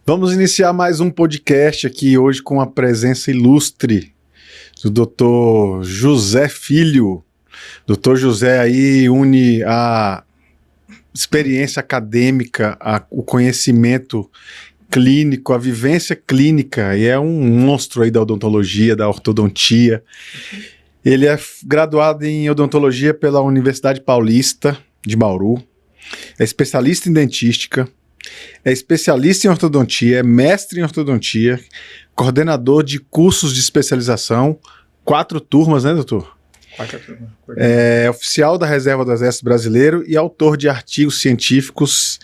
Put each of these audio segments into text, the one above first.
Vamos iniciar mais um podcast aqui hoje com a presença ilustre do Dr. José Filho. Dr. José aí une a experiência acadêmica, o conhecimento clínico, a vivência clínica, e é um monstro aí da odontologia, da ortodontia. Ele é graduado em odontologia pela Universidade Paulista de Bauru, é especialista em dentística, é especialista em ortodontia, é mestre em ortodontia, coordenador de cursos de especialização, 4 turmas, né, doutor? 4 turmas. É oficial da Reserva do Exército Brasileiro e autor de artigos científicos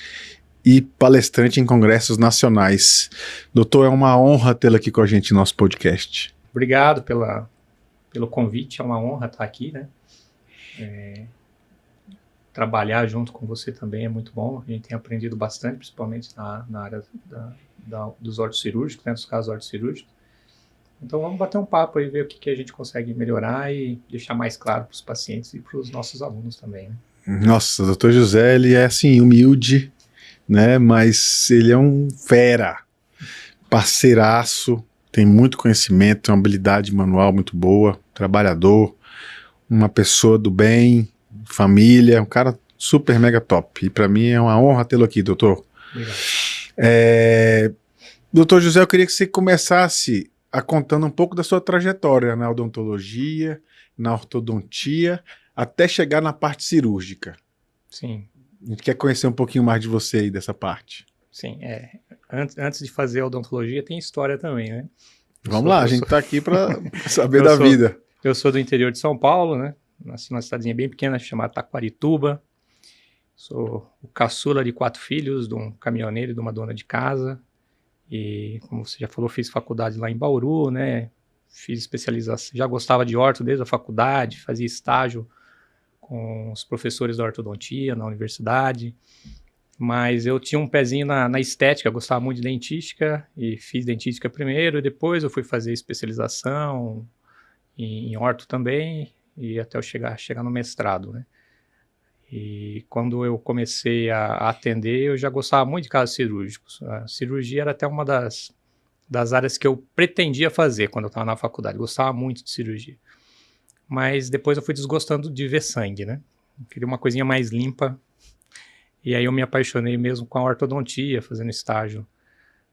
e palestrante em congressos nacionais. Doutor, é uma honra tê-lo aqui com a gente no nosso podcast. Obrigado pelo convite, é uma honra estar aqui, né? Trabalhar junto com você também é muito bom, a gente tem aprendido bastante, principalmente na área dos ortocirúrgicos, né, dos casos ortocirúrgicos. Então vamos bater um papo aí, ver o que a gente consegue melhorar e deixar mais claro para os pacientes e para os nossos alunos também, né? Nossa, o doutor José, ele é assim, humilde, né, mas ele é um fera, parceiraço, tem muito conhecimento, tem uma habilidade manual muito boa, trabalhador, uma pessoa do bem, família, um cara super mega top. E para mim é uma honra tê-lo aqui, doutor. Obrigado. Doutor José, eu queria que você começasse contando um pouco da sua trajetória na odontologia, na ortodontia, até chegar na parte cirúrgica. Sim. A gente quer conhecer um pouquinho mais de você aí, dessa parte. Sim, antes de fazer a odontologia tem história também, né? Vamos lá, a gente tá aqui para saber da vida. Eu sou do interior de São Paulo, né? Nasci numa cidadezinha bem pequena chamada Taquarituba. Sou o caçula de 4 filhos, de um caminhoneiro e de uma dona de casa. E, como você já falou, fiz faculdade lá em Bauru, né? Fiz especialização, já gostava de orto desde a faculdade, fazia estágio com os professores da ortodontia na universidade. Mas eu tinha um pezinho na estética, eu gostava muito de dentística e fiz dentística primeiro, e depois eu fui fazer especialização em orto também, e até eu chegar no mestrado, né? E quando eu comecei a atender, eu já gostava muito de casos cirúrgicos. A cirurgia era até uma das áreas que eu pretendia fazer quando eu estava na faculdade. Gostava muito de cirurgia. Mas depois eu fui desgostando de ver sangue, né? Eu queria uma coisinha mais limpa. E aí eu me apaixonei mesmo com a ortodontia, fazendo estágio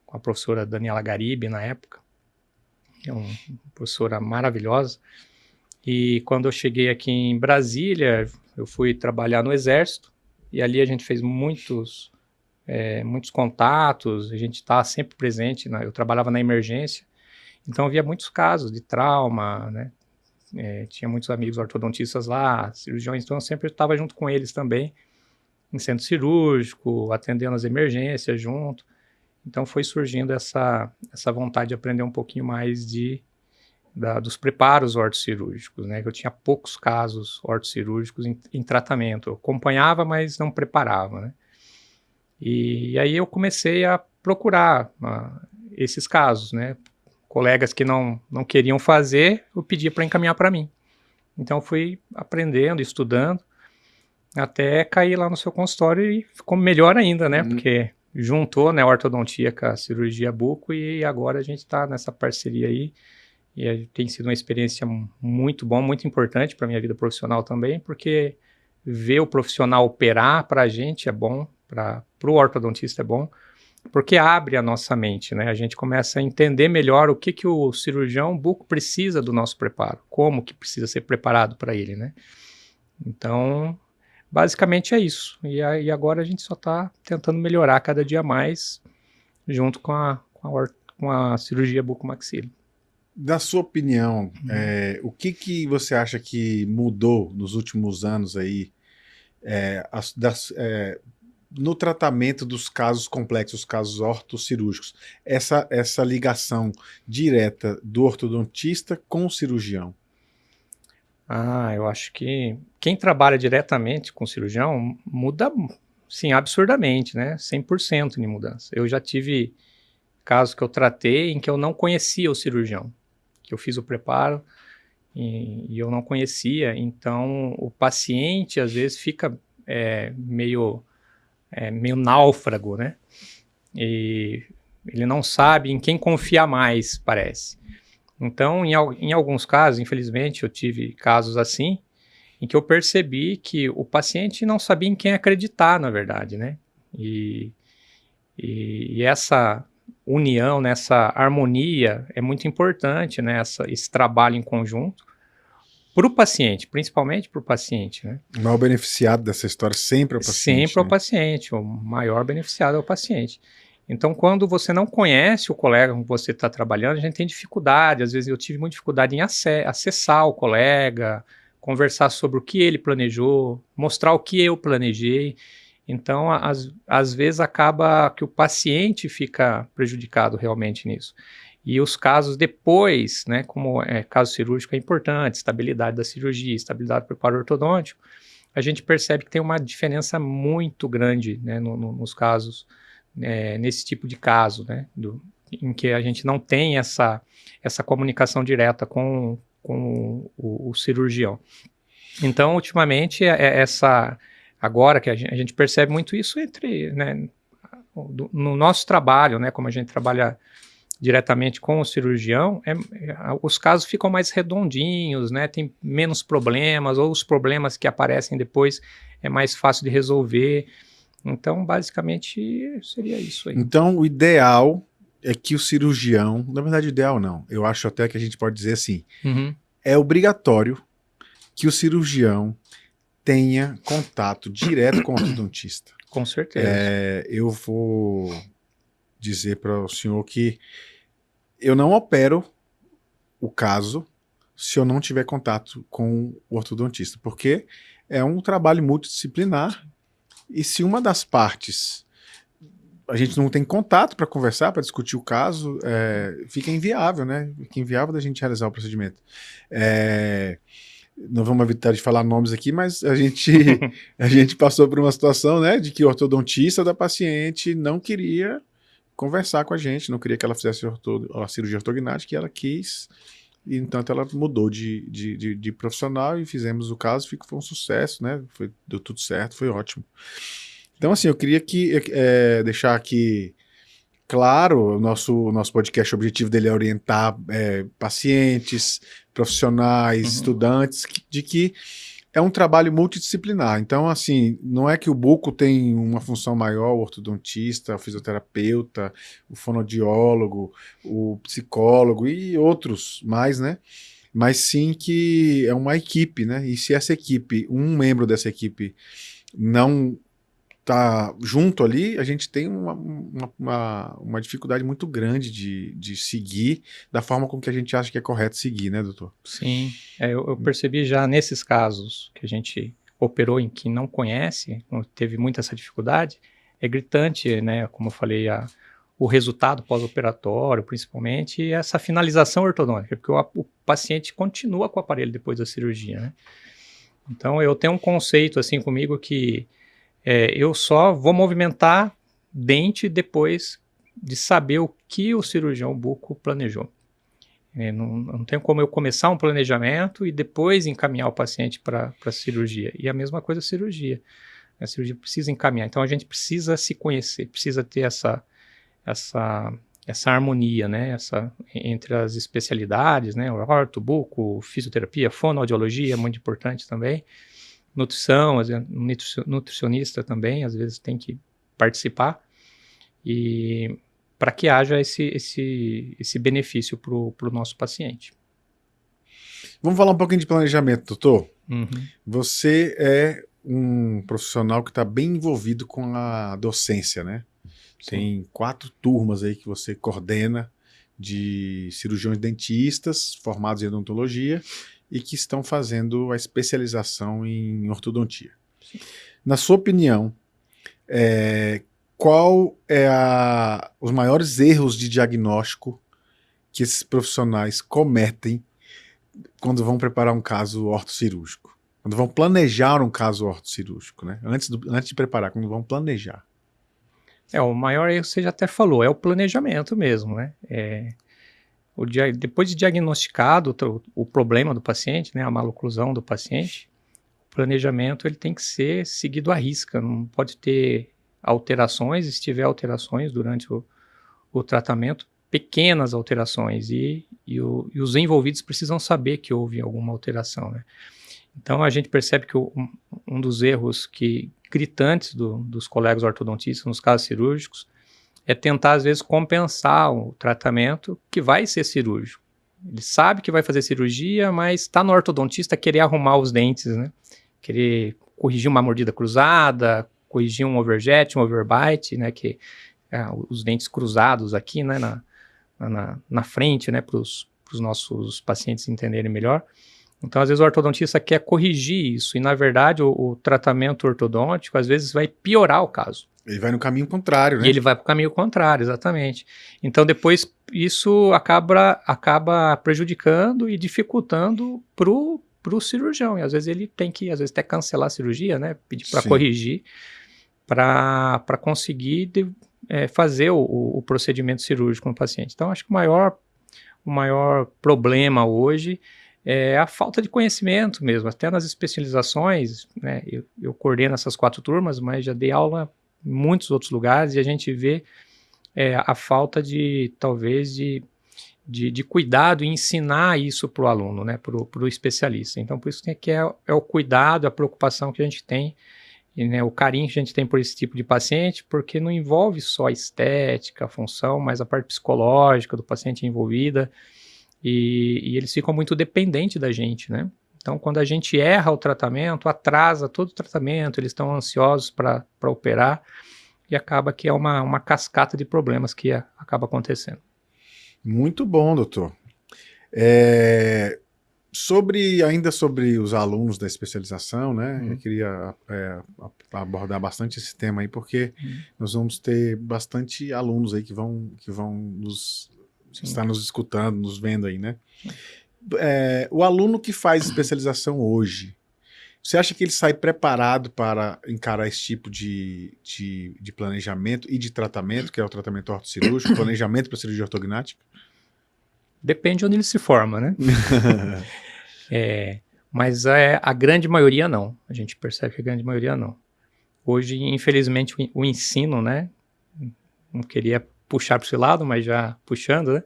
com a professora Daniela Garibe na época. É uma professora maravilhosa. E quando eu cheguei aqui em Brasília, eu fui trabalhar no Exército, e ali a gente fez muitos contatos, a gente estava sempre presente, eu trabalhava na emergência, então havia muitos casos de trauma, né? Tinha muitos amigos ortodontistas lá, cirurgiões, então eu sempre estava junto com eles também, em centro cirúrgico, atendendo as emergências junto. Então foi surgindo essa vontade de aprender um pouquinho mais dos preparos ortocirúrgicos, né? Eu tinha poucos casos ortocirúrgicos em tratamento. Eu acompanhava, mas não preparava, né? E aí eu comecei a procurar esses casos, né? Colegas que não queriam fazer, eu pedia para encaminhar para mim. Então eu fui aprendendo, estudando, até cair lá no seu consultório e ficou melhor ainda, né? Porque juntou, né, a ortodontia com a cirurgia buco, e agora a gente está nessa parceria aí. E tem sido uma experiência muito boa, muito importante para a minha vida profissional também, porque ver o profissional operar para a gente é bom, para o ortodontista é bom, porque abre a nossa mente, né? A gente começa a entender melhor o que o cirurgião buco precisa do nosso preparo, como que precisa ser preparado para ele, né? Então, basicamente é isso. E agora a gente só está tentando melhorar cada dia mais, junto com a cirurgia bucomaxila. Da sua opinião, o que você acha que mudou nos últimos anos aí no tratamento dos casos complexos, os casos ortocirúrgicos? Essa ligação direta do ortodontista com o cirurgião? Eu acho que quem trabalha diretamente com o cirurgião muda, sim, absurdamente, né? 100% de mudança. Eu já tive casos que eu tratei em que eu não conhecia o cirurgião, que eu fiz o preparo e eu não conhecia, então o paciente às vezes fica meio náufrago, né? E Ele não sabe em quem confiar mais, parece. Então, em alguns casos, infelizmente, eu tive casos assim, em que eu percebi que o paciente não sabia em quem acreditar, na verdade, né? E essa união, né, essa harmonia é muito importante, né? Esse trabalho em conjunto para o paciente, principalmente para o paciente, né? O maior beneficiado dessa história sempre é o paciente. Sempre é o paciente, o maior beneficiado é o paciente. Então, quando você não conhece o colega com que você está trabalhando, a gente tem dificuldade. Às vezes eu tive muita dificuldade em acessar o colega, conversar sobre o que ele planejou, mostrar o que eu planejei. Então, às vezes acaba que o paciente fica prejudicado realmente nisso. E os casos depois, né, como caso cirúrgico é importante, estabilidade da cirurgia, estabilidade do preparo ortodôntico, a gente percebe que tem uma diferença muito grande, né, nos casos, nesse tipo de caso, né, em que a gente não tem essa comunicação direta com o cirurgião. Então, ultimamente, agora que a gente percebe muito isso né, no nosso trabalho, né, como a gente trabalha diretamente com o cirurgião, os casos ficam mais redondinhos, né, tem menos problemas, ou os problemas que aparecem depois é mais fácil de resolver. Então, basicamente, seria isso aí. Então, o ideal é que o cirurgião, na verdade, ideal não, eu acho até que a gente pode dizer assim, é obrigatório que o cirurgião tenha contato direto com o ortodontista. Com certeza. Eu vou dizer para o senhor que eu não opero o caso se eu não tiver contato com o ortodontista, porque é um trabalho multidisciplinar e se uma das partes a gente não tem contato para conversar, para discutir o caso, fica inviável, né? Fica inviável da gente realizar o procedimento. Não vamos evitar de falar nomes aqui, mas a gente passou por uma situação, né, de que o ortodontista da paciente não queria conversar com a gente, não queria que ela fizesse a cirurgia ortognática, e ela quis, e então ela mudou de profissional e fizemos o caso, foi um sucesso, né? Deu tudo certo, foi ótimo. Então, assim, eu queria deixar aqui claro, o nosso podcast, o objetivo dele é orientar pacientes, profissionais, estudantes, de que é um trabalho multidisciplinar. Então, assim, não é que o buco tem uma função maior, o ortodontista, o fisioterapeuta, o fonoaudiólogo, o psicólogo e outros mais, né? Mas sim que é uma equipe, né? E se essa equipe, um membro dessa equipe não tá junto ali, a gente tem uma dificuldade muito grande de seguir da forma com que a gente acha que é correto seguir, né, doutor? Sim, eu percebi já nesses casos que a gente operou em que não conhece, teve muita essa dificuldade, é gritante, né, como eu falei, o resultado pós-operatório, principalmente, e essa finalização ortodôntica, porque o paciente continua com o aparelho depois da cirurgia, né? Então, eu tenho um conceito, assim, comigo que eu só vou movimentar dente depois de saber o que o cirurgião buco planejou. Não tem como eu começar um planejamento e depois encaminhar o paciente para a cirurgia. E a mesma coisa a cirurgia. A cirurgia precisa encaminhar. Então a gente precisa se conhecer, precisa ter essa harmonia, né? Entre as especialidades, né? Orto, buco, fisioterapia, fonoaudiologia é muito importante também. Nutrição, nutricionista também, às vezes tem que participar, e para que haja esse benefício para o nosso paciente. Vamos falar um pouquinho de planejamento, doutor? Uhum. Você é um profissional que está bem envolvido com a docência, né? Sim. Tem 4 turmas aí que você coordena de cirurgiões dentistas formados em odontologia e que estão fazendo a especialização em ortodontia. Sim. Na sua opinião, qual é os maiores erros de diagnóstico que esses profissionais cometem quando vão preparar um caso ortocirúrgico? Quando vão planejar um caso ortocirúrgico, né? Antes de preparar, quando vão planejar. O maior erro você já até falou, é o planejamento mesmo, né? Depois de diagnosticado o problema do paciente, né, a maloclusão do paciente, o planejamento ele tem que ser seguido à risca, não pode ter alterações. Se tiver alterações durante o tratamento, pequenas alterações, e os envolvidos precisam saber que houve alguma alteração, né? Então, a gente percebe que um dos erros gritantes dos colegas ortodontistas, nos casos cirúrgicos, é tentar, às vezes, compensar o tratamento que vai ser cirúrgico. Ele sabe que vai fazer cirurgia, mas está no ortodontista querer arrumar os dentes, né? Querer corrigir uma mordida cruzada, corrigir um overjet, um overbite, né? Que os dentes cruzados aqui, né? Na frente, né? Para os nossos pacientes entenderem melhor. Então, às vezes, o ortodontista quer corrigir isso, e, na verdade, o tratamento ortodôntico, às vezes, vai piorar o caso. Ele vai no caminho contrário, né? E ele vai para o caminho contrário, exatamente. Então, depois, isso acaba prejudicando e dificultando para o cirurgião. E, às vezes, ele tem que, até cancelar a cirurgia, né? Pedir para corrigir, para conseguir fazer o procedimento cirúrgico no paciente. Então, acho que o maior problema hoje é a falta de conhecimento mesmo. Até nas especializações, né? Eu coordeno essas 4 turmas, mas já dei aula em muitos outros lugares, e a gente vê a falta talvez de cuidado e ensinar isso para o aluno, né, para o especialista. Então, por isso que é o cuidado, a preocupação que a gente tem, e, né, o carinho que a gente tem por esse tipo de paciente, porque não envolve só a estética, a função, mas a parte psicológica do paciente envolvida, e eles ficam muito dependentes da gente, né? Então, quando a gente erra o tratamento, atrasa todo o tratamento, eles estão ansiosos para operar, e acaba que é uma cascata de problemas que acaba acontecendo. Muito bom, doutor. Ainda sobre os alunos da especialização, né? Eu queria abordar bastante esse tema aí, porque nós vamos ter bastante alunos aí que vão estar nos escutando, nos vendo aí, né? O aluno que faz especialização hoje, você acha que ele sai preparado para encarar esse tipo de planejamento e de tratamento, que é o tratamento ortocirúrgico, planejamento para cirurgia ortognática? Depende de onde ele se forma, né? Mas a grande maioria não. A gente percebe que a grande maioria não. Hoje, infelizmente, o ensino, né? Não queria puxar para esse lado, mas já puxando, né?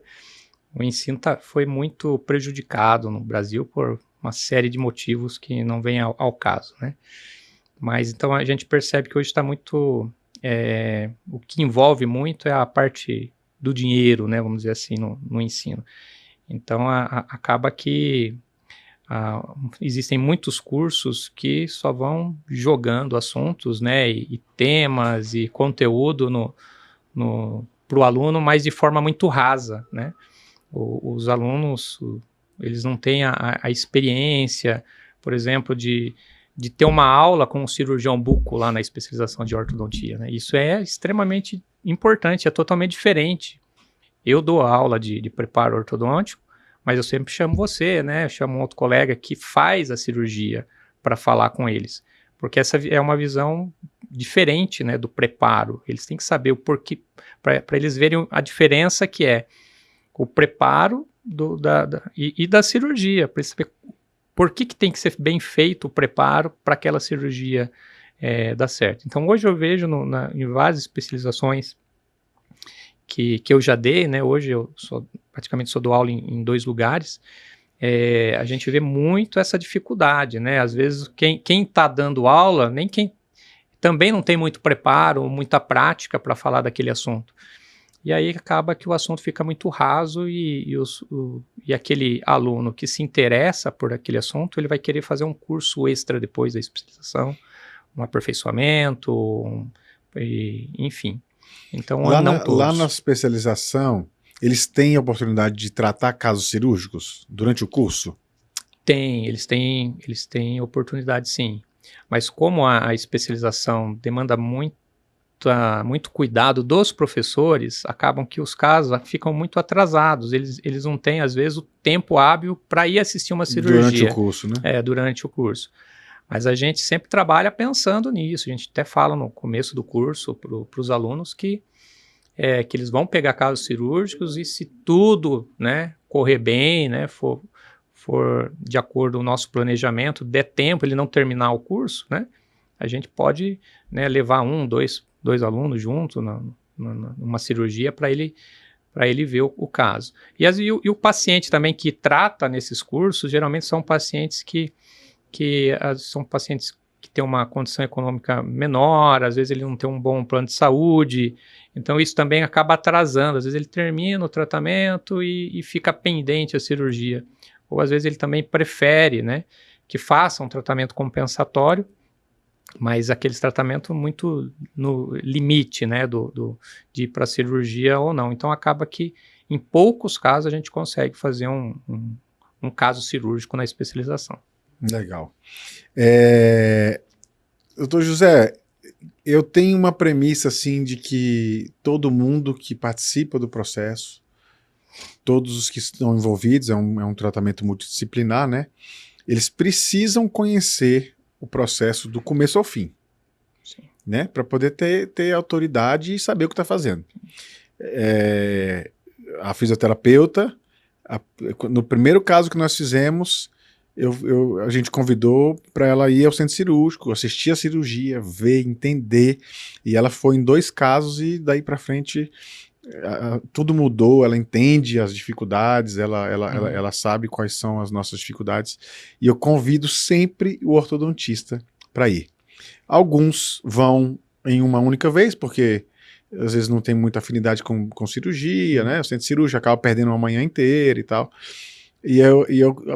O ensino foi muito prejudicado no Brasil por uma série de motivos que não vem ao caso, né? Mas então a gente percebe que hoje está muito... o que envolve muito é a parte do dinheiro, né? Vamos dizer assim, no ensino. Então acaba que existem muitos cursos que só vão jogando assuntos, né? E temas e conteúdo para o aluno, mas de forma muito rasa, né? Os alunos, eles não têm a experiência, por exemplo, de ter uma aula com um cirurgião buco lá na especialização de ortodontia, né? Isso é extremamente importante, é totalmente diferente. Eu dou aula de preparo ortodôntico, mas eu sempre chamo você, né? Eu chamo um outro colega que faz a cirurgia para falar com eles, porque essa é uma visão diferente, né, do preparo. Eles têm que saber o porquê, para eles verem a diferença que é o preparo e da cirurgia, para saber por que tem que ser bem feito o preparo para aquela cirurgia dar certo. Então, hoje eu vejo em várias especializações que eu já dei, né? Hoje eu praticamente dou aula em 2 lugares. A gente vê muito essa dificuldade, né? Às vezes quem está dando aula, também não tem muito preparo, muita prática para falar daquele assunto. E aí acaba que o assunto fica muito raso e aquele aluno que se interessa por aquele assunto, ele vai querer fazer um curso extra depois da especialização, um aperfeiçoamento, enfim. Então, lá na especialização, eles têm a oportunidade de tratar casos cirúrgicos durante o curso? Eles têm oportunidade, sim. Mas como a especialização demanda muito cuidado dos professores, acabam que os casos ficam muito atrasados. Eles não têm, às vezes, o tempo hábil para ir assistir uma cirurgia. Durante o curso, né? Durante o curso. Mas a gente sempre trabalha pensando nisso. A gente até fala no começo do curso para os alunos que eles vão pegar casos cirúrgicos e, se tudo, né, correr bem, né, for de acordo com o nosso planejamento, der tempo ele não terminar o curso, né, a gente pode, né, levar 2 alunos junto numa cirurgia para ele ver o caso. E o paciente também que trata nesses cursos, geralmente são pacientes que são pacientes que têm uma condição econômica menor, às vezes ele não tem um bom plano de saúde, então isso também acaba atrasando, às vezes ele termina o tratamento e fica pendente a cirurgia, ou às vezes ele também prefere, né, que faça um tratamento compensatório, mas aqueles tratamentos muito no limite, né, de ir para a cirurgia ou não. Então acaba que em poucos casos a gente consegue fazer um caso cirúrgico na especialização. Legal. Doutor José, eu tenho uma premissa assim de que todo mundo que participa do processo, todos os que estão envolvidos, é um tratamento multidisciplinar, né? Eles precisam conhecer o processo do começo ao fim, né? Para poder ter autoridade e saber o que está fazendo. A fisioterapeuta, no primeiro caso que nós fizemos, a gente convidou para ela ir ao centro cirúrgico, assistir a cirurgia, ver, entender, e ela foi em 2 casos e daí para frente tudo mudou, ela entende as dificuldades, ela sabe quais são as nossas dificuldades, e eu convido sempre o ortodontista para ir. Alguns vão em uma única vez, porque às vezes não tem muita afinidade com cirurgia, né? O centro cirúrgico acaba perdendo uma manhã inteira e tal.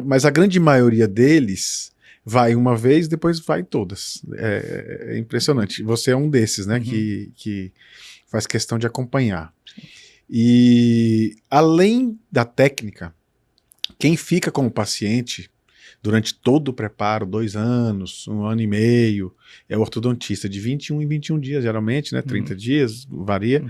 Mas a grande maioria deles vai uma vez e depois vai em todas. É impressionante. Você é um desses, né? Que faz questão de acompanhar. E além da técnica, quem fica como paciente durante todo o preparo, 2 anos, 1 ano e meio, é o ortodontista de 21 em 21 dias, geralmente, né? 30 dias, varia.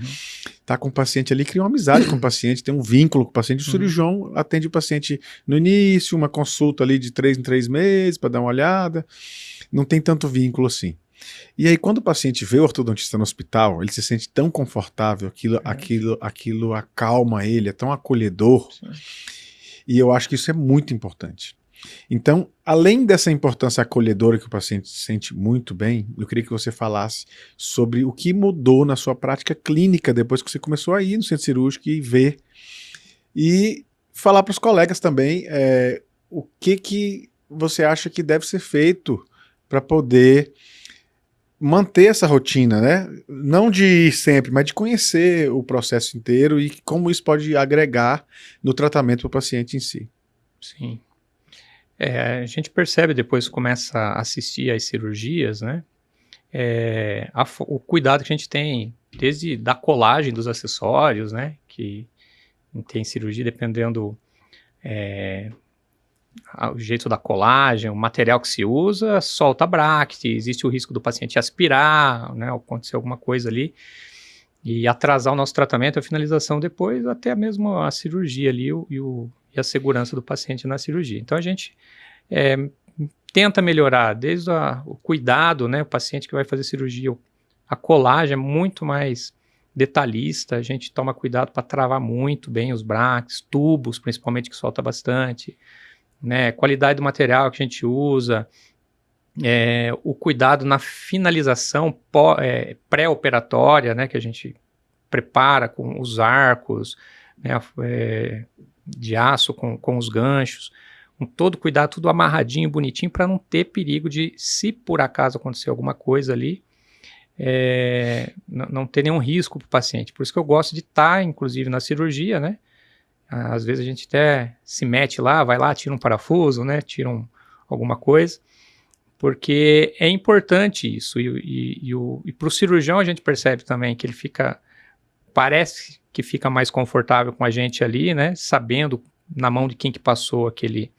Tá com o paciente ali, cria uma amizade com o paciente, tem um vínculo com o paciente. O cirurgião atende o paciente no início, uma consulta ali de 3 em 3 meses para dar uma olhada. Não tem tanto vínculo assim. E aí, quando o paciente vê o ortodontista no hospital, ele se sente tão confortável, aquilo acalma ele, é tão acolhedor. Sim. E eu acho que isso é muito importante. Então, além dessa importância acolhedora que o paciente se sente muito bem, eu queria que você falasse sobre o que mudou na sua prática clínica depois que você começou a ir no centro cirúrgico e ver. E falar para os colegas também o que você acha que deve ser feito para poder manter essa rotina, né? Não de ir sempre, mas de conhecer o processo inteiro e como isso pode agregar no tratamento para o paciente em si. Sim. A gente percebe depois que começa a assistir às cirurgias, né? O cuidado que a gente tem, desde da colagem dos acessórios, né? Que tem cirurgia, dependendo o jeito da colagem, o material que se usa, solta bracte, existe o risco do paciente aspirar, né? Acontecer alguma coisa ali e atrasar o nosso tratamento, a finalização depois, até mesmo a cirurgia ali e a segurança do paciente na cirurgia. Então a gente tenta melhorar desde o cuidado, né? O paciente que vai fazer cirurgia, a colagem é muito mais detalhista, a gente toma cuidado para travar muito bem os brackets, tubos principalmente, que solta bastante, né? Qualidade do material que a gente usa, o cuidado na finalização pré-operatória, né? Que a gente prepara com os arcos, né? De aço com os ganchos, com todo cuidado, tudo amarradinho, bonitinho, para não ter perigo de, se por acaso acontecer alguma coisa ali, não ter nenhum risco para o paciente. Por isso que eu gosto de estar, inclusive, na cirurgia, né? Às vezes a gente até se mete lá, vai lá, tira um parafuso, né? Tira alguma coisa, porque é importante isso. E para o cirurgião a gente percebe também que ele parece que fica mais confortável com a gente ali, né? Sabendo na mão de quem que passou aquele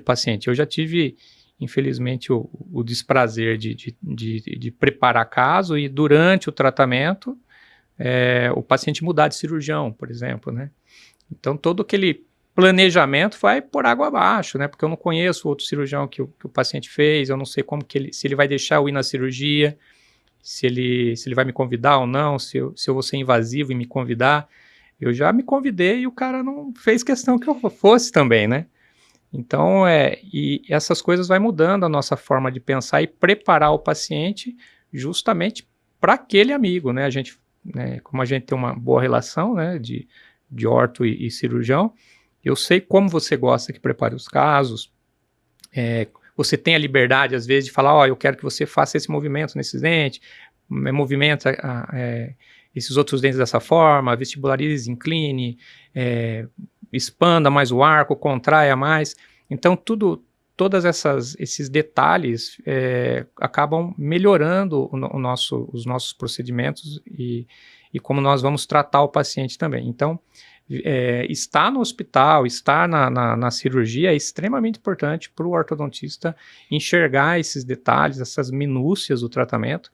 paciente. Eu já tive, infelizmente, o desprazer de preparar caso e durante o tratamento o paciente mudar de cirurgião, por exemplo, né? Então todo aquele planejamento vai por água abaixo, né? Porque eu não conheço o outro cirurgião que o paciente fez, eu não sei se ele vai deixar eu ir na cirurgia, se ele vai me convidar ou não, se eu vou ser invasivo e me convidar. Eu já me convidei e o cara não fez questão que eu fosse também, né? Então, e essas coisas vai mudando a nossa forma de pensar e preparar o paciente justamente para aquele amigo, né? A gente né, como a gente tem uma boa relação, né, de orto e cirurgião, eu sei como você gosta que prepare os casos, você tem a liberdade, às vezes, de falar, ó, eu quero que você faça esse movimento nesse dente, movimenta esses outros dentes dessa forma, vestibularize, incline, expanda mais o arco, contraia mais. Então, todos esses detalhes acabam melhorando os nossos procedimentos e como nós vamos tratar o paciente também. Então, estar no hospital, estar na cirurgia é extremamente importante para o ortodontista enxergar esses detalhes, essas minúcias do tratamento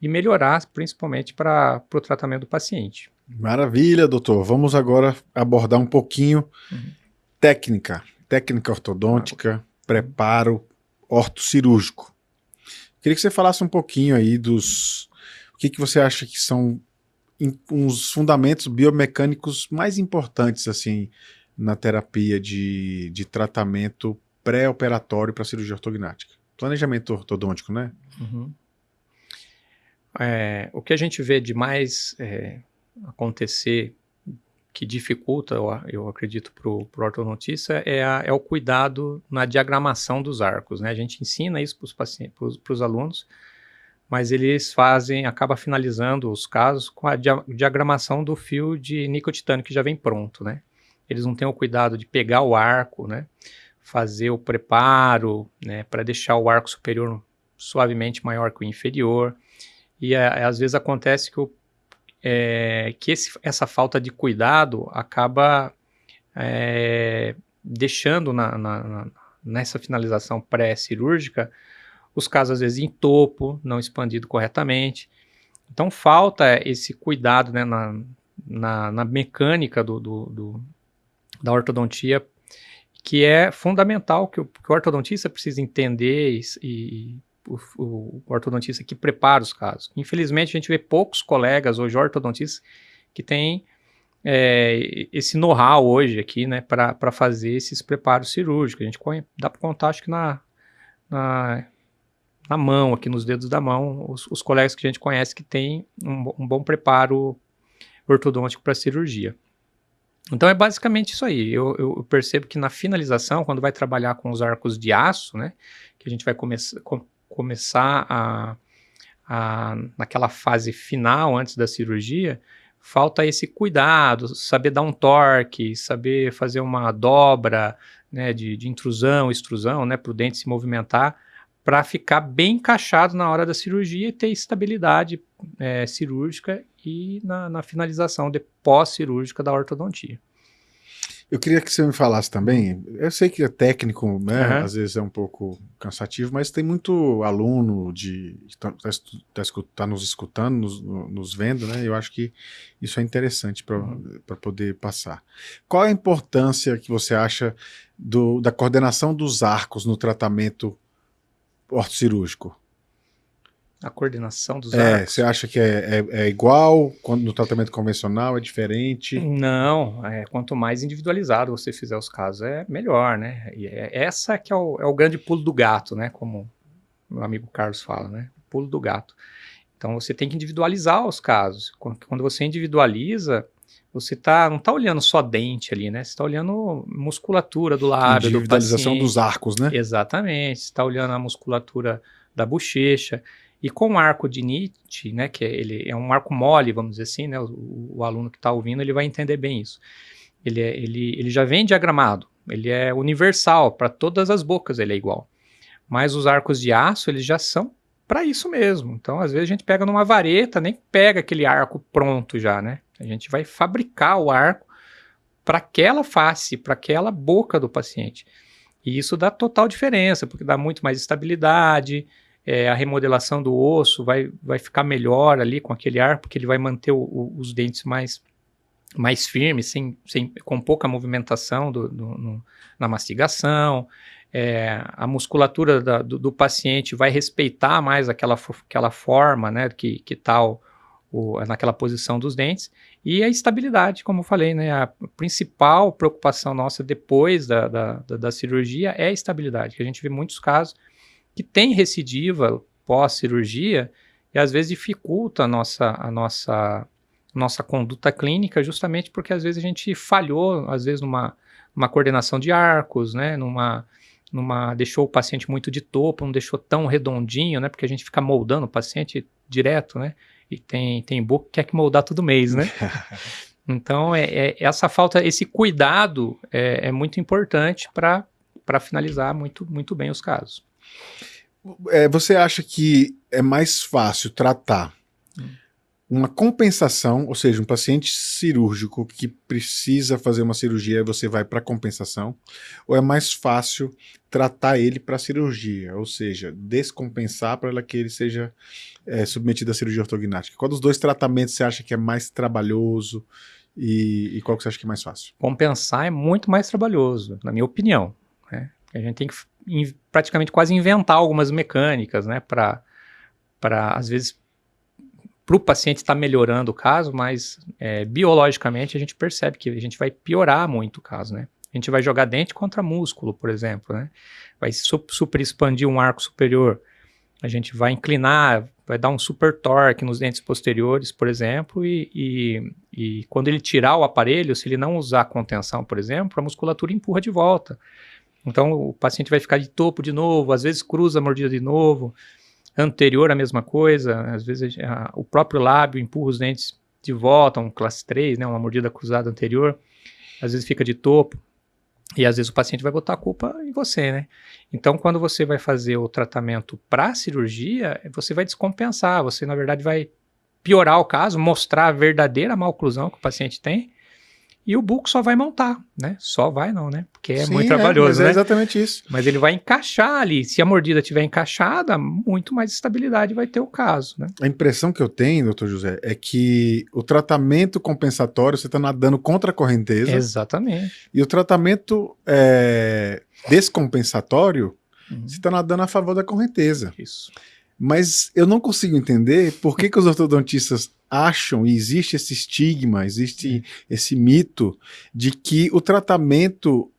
e melhorar principalmente para o tratamento do paciente. Maravilha, doutor. Vamos agora abordar um pouquinho técnica ortodôntica, preparo ortocirúrgico. Queria que você falasse um pouquinho aí o que você acha que são uns fundamentos biomecânicos mais importantes assim na terapia de tratamento pré-operatório para cirurgia ortognática. Planejamento ortodôntico, né? Uhum. O que a gente vê de mais acontecer, que dificulta, eu acredito, para o ortodontista, é o cuidado na diagramação dos arcos, né? A gente ensina isso para os pacientes, para os alunos, mas eles acaba finalizando os casos com a diagramação do fio de níquel titânio que já vem pronto, né? Eles não têm o cuidado de pegar o arco, né? Fazer o preparo, né? Para deixar o arco superior suavemente maior que o inferior. E às vezes acontece que essa falta de cuidado acaba deixando nessa finalização pré-cirúrgica os casos às vezes em topo, não expandido corretamente. Então falta esse cuidado, né, na mecânica da ortodontia, que é fundamental, que o ortodontista precisa entender e o ortodontista que prepara os casos. Infelizmente, a gente vê poucos colegas hoje, ortodontistas, que têm esse know-how hoje aqui, né, para fazer esses preparos cirúrgicos. A gente dá para contar, acho que na mão, aqui nos dedos da mão, os colegas que a gente conhece que têm um bom preparo ortodôntico para cirurgia. Então é basicamente isso aí. Eu percebo que na finalização, quando vai trabalhar com os arcos de aço, né, que a gente vai começar naquela fase final antes da cirurgia, falta esse cuidado, saber dar um torque, saber fazer uma dobra, né, de intrusão, extrusão, né, para o dente se movimentar, para ficar bem encaixado na hora da cirurgia e ter estabilidade cirúrgica e na finalização pós-cirúrgica da ortodontia. Eu queria que você me falasse também, eu sei que é técnico, né, às vezes é um pouco cansativo, mas tem muito aluno que tá nos escutando, nos vendo, né, eu acho que isso é interessante para poder passar. Qual a importância que você acha da coordenação dos arcos no tratamento ortocirúrgico? A coordenação dos arcos? Você acha que é igual no tratamento convencional, é diferente? Não, quanto mais individualizado você fizer os casos, é melhor, né? E essa que é o grande pulo do gato, né? Como meu amigo Carlos fala, né? Pulo do gato. Então você tem que individualizar os casos. Quando você individualiza, você não está olhando só dente ali, né? Você está olhando musculatura do lábio, do paciente. Individualização dos arcos, né? Exatamente. Você está olhando a musculatura da bochecha. E com o arco de Nietzsche, né, que ele é um arco mole, vamos dizer assim, né, o aluno que está ouvindo, ele vai entender bem isso. Ele já vem diagramado, ele é universal, para todas as bocas ele é igual. Mas os arcos de aço, eles já são para isso mesmo. Então, às vezes a gente pega numa vareta, nem pega aquele arco pronto já, né? A gente vai fabricar o arco para aquela face, para aquela boca do paciente. E isso dá total diferença, porque dá muito mais estabilidade, a remodelação do osso vai ficar melhor ali com aquele arco, porque ele vai manter os dentes mais firmes, com pouca movimentação na mastigação. A musculatura do paciente vai respeitar mais aquela forma, né, que está naquela posição dos dentes. E a estabilidade, como eu falei, né, a principal preocupação nossa depois da cirurgia é a estabilidade, que a gente vê muitos casos que tem recidiva pós-cirurgia e às vezes dificulta a nossa nossa conduta clínica, justamente porque às vezes a gente falhou, às vezes numa coordenação de arcos, né, deixou o paciente muito de topo, não deixou tão redondinho, né, porque a gente fica moldando o paciente direto, né, e tem boca que quer que moldar todo mês, né. Então, essa falta, esse cuidado é muito importante para finalizar muito bem os casos. Você acha que é mais fácil tratar uma compensação, ou seja, um paciente cirúrgico que precisa fazer uma cirurgia e você vai para compensação, ou é mais fácil tratar ele para cirurgia, ou seja, descompensar para que ele seja submetido à cirurgia ortognática? Qual dos dois tratamentos você acha que é mais trabalhoso e qual que você acha que é mais fácil? Compensar é muito mais trabalhoso, na minha opinião, né? A gente tem que praticamente quase inventar algumas mecânicas, né, para às vezes para o paciente estar melhorando o caso, mas biologicamente a gente percebe que a gente vai piorar muito o caso, né? A gente vai jogar dente contra músculo, por exemplo, né? Vai super expandir um arco superior, a gente vai inclinar, vai dar um super torque nos dentes posteriores, por exemplo, e quando ele tirar o aparelho, se ele não usar contenção, por exemplo, a musculatura empurra de volta. Então o paciente vai ficar de topo de novo, às vezes cruza a mordida de novo, anterior a mesma coisa, às vezes o próprio lábio empurra os dentes de volta, um classe 3, né, uma mordida cruzada anterior, às vezes fica de topo, e às vezes o paciente vai botar a culpa em você, né? Então, quando você vai fazer o tratamento para cirurgia, você vai descompensar, você na verdade vai piorar o caso, mostrar a verdadeira maloclusão que o paciente tem, e o buco só vai montar, né? Só vai não, né? Porque é muito trabalhoso, mas né? É exatamente isso. Mas ele vai encaixar ali. Se a mordida estiver encaixada, muito mais estabilidade vai ter o caso, né? A impressão que eu tenho, doutor José, é que o tratamento compensatório, você está nadando contra a correnteza. Exatamente. E o tratamento descompensatório, você está nadando a favor da correnteza. Isso. Mas eu não consigo entender por que os ortodontistas acham, e existe esse estigma, existe esse mito de que o tratamento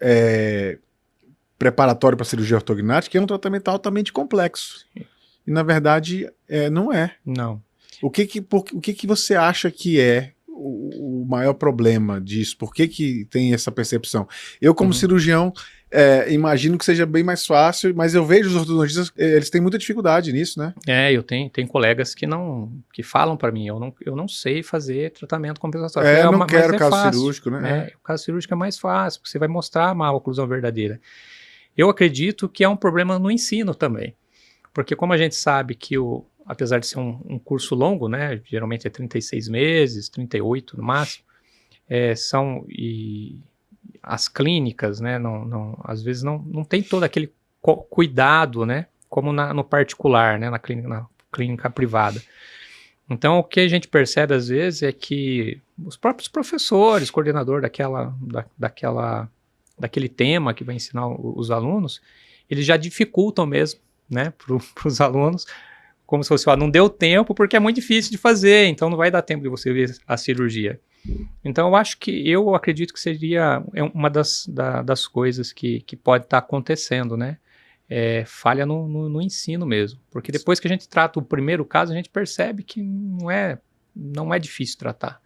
preparatório para cirurgia ortognática é um tratamento altamente complexo. Sim. E na verdade não é. Não. O que você acha que é o maior problema disso? Por que tem essa percepção? Eu, como cirurgião, imagino que seja bem mais fácil, mas eu vejo os ortodontistas, eles têm muita dificuldade nisso, né? Eu tenho colegas que falam para mim, eu não sei fazer tratamento compensatório. Eu não quero caso cirúrgico, né? O caso cirúrgico é mais fácil, porque você vai mostrar a maloclusão verdadeira. Eu acredito que é um problema no ensino também, porque como a gente sabe que apesar de ser um curso longo, né, geralmente é 36 meses, 38 no máximo, as clínicas, né, às vezes não tem todo aquele cuidado, né, como no particular, né, na clínica privada. Então, o que a gente percebe às vezes é que os próprios professores, coordenador daquele tema que vai ensinar os alunos, eles já dificultam mesmo, né, para os alunos, como se fosse, não deu tempo porque é muito difícil de fazer, então não vai dar tempo de você ver a cirurgia. Então eu acredito que seria uma das coisas que pode estar acontecendo, né? Falha no ensino mesmo, porque depois que a gente trata o primeiro caso, a gente percebe que não é difícil tratar.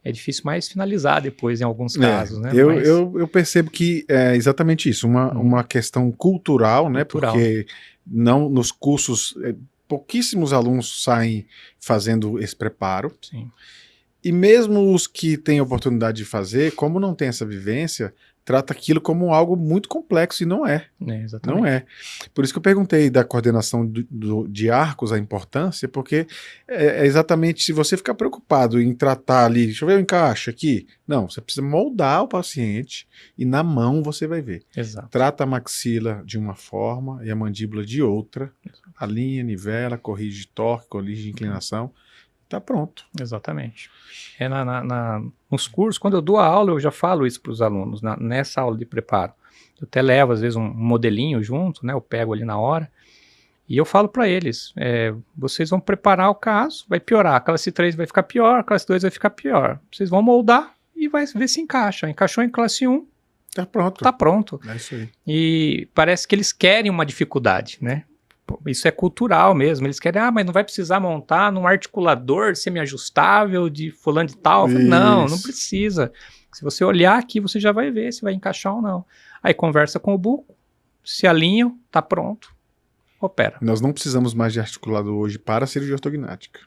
É difícil mais finalizar depois em alguns casos, né? Eu percebo que é exatamente isso, uma questão cultural, né? Porque não nos cursos, pouquíssimos alunos saem fazendo esse preparo. Sim. E mesmo os que têm a oportunidade de fazer, como não tem essa vivência, trata aquilo como algo muito complexo e não é. Exatamente. Não é. Por isso que eu perguntei da coordenação de arcos, a importância, porque é exatamente se você ficar preocupado em tratar ali, deixa eu ver o encaixe aqui. Não, você precisa moldar o paciente e na mão você vai ver. Exato. Trata a maxila de uma forma e a mandíbula de outra. Exato. Alinha, nivela, corrige torque, corrige inclinação. Tá pronto. Exatamente. Nos cursos, quando eu dou a aula, eu já falo isso para os alunos, nessa aula de preparo. Eu até levo, às vezes, um modelinho junto, né? Eu pego ali na hora, e eu falo para eles, vocês vão preparar o caso, vai piorar, a classe 3 vai ficar pior, a classe 2 vai ficar pior. Vocês vão moldar e vai ver se encaixa. Encaixou em classe 1, tá pronto. Tá pronto. É isso aí. E parece que eles querem uma dificuldade, né? isso é cultural mesmo. Eles querem, mas não vai precisar montar num articulador semi-ajustável de fulano de tal. Eu falei, não precisa. Se você olhar aqui, você já vai ver se vai encaixar ou não. Aí conversa com o buco, se alinham, tá pronto, opera. Nós não precisamos mais de articulador hoje para a cirurgia ortognática.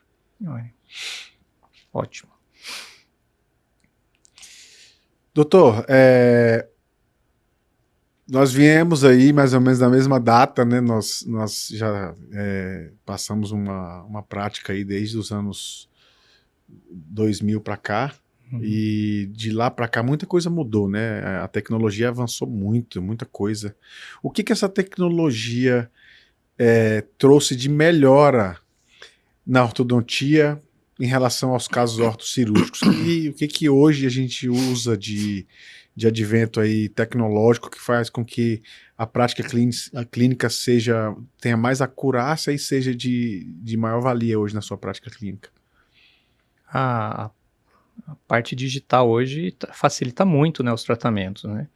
Ótimo. Doutor, nós viemos aí mais ou menos na mesma data, né? Nós já passamos uma prática aí desde os anos 2000 para cá. E de lá para cá muita coisa mudou, né? A tecnologia avançou muito, muita coisa. O que essa tecnologia trouxe de melhora na ortodontia em relação aos casos ortocirúrgicos? E o que hoje a gente usa de advento aí tecnológico que faz com que a prática clínica tenha mais acurácia e seja de maior valia hoje na sua prática clínica? A parte digital hoje facilita muito, né, os tratamentos, né?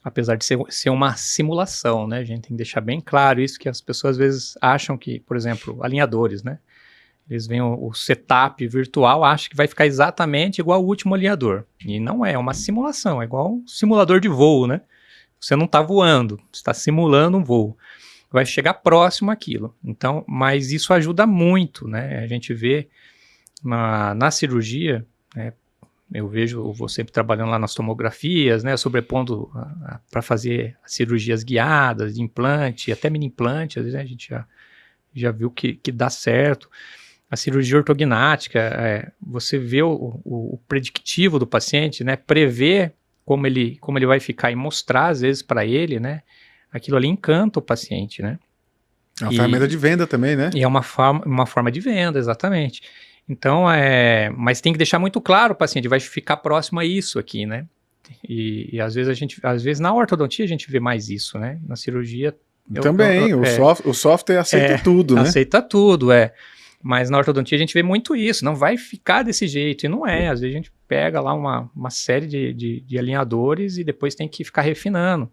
Apesar de ser uma simulação, né? A gente tem que deixar bem claro isso, que as pessoas às vezes acham que, por exemplo, alinhadores, né? Eles veem o setup virtual, acham que vai ficar exatamente igual ao último alinhador. E não é uma simulação, é igual um simulador de voo, né? Você não está voando, você está simulando um voo. Vai chegar próximo àquilo. Então, mas isso ajuda muito, né? A gente vê na cirurgia, né? Eu vou sempre trabalhando lá nas tomografias, né? Sobrepondo para fazer cirurgias guiadas, de implante, até mini implante, às vezes a gente já viu que dá certo. A cirurgia ortognática, você vê o predictivo do paciente, né? Prever como ele vai ficar e mostrar, às vezes, para ele, né? Aquilo ali encanta o paciente, né? É uma ferramenta de venda também, né? E é uma forma de venda, exatamente. Então, mas tem que deixar muito claro o paciente, vai ficar próximo a isso aqui, né? E às vezes na ortodontia a gente vê mais isso, né? Na cirurgia... Também, o software aceita tudo, né? Aceita tudo, Mas na ortodontia a gente vê muito isso, não vai ficar desse jeito, e não é. Às vezes a gente pega lá uma série de alinhadores e depois tem que ficar refinando.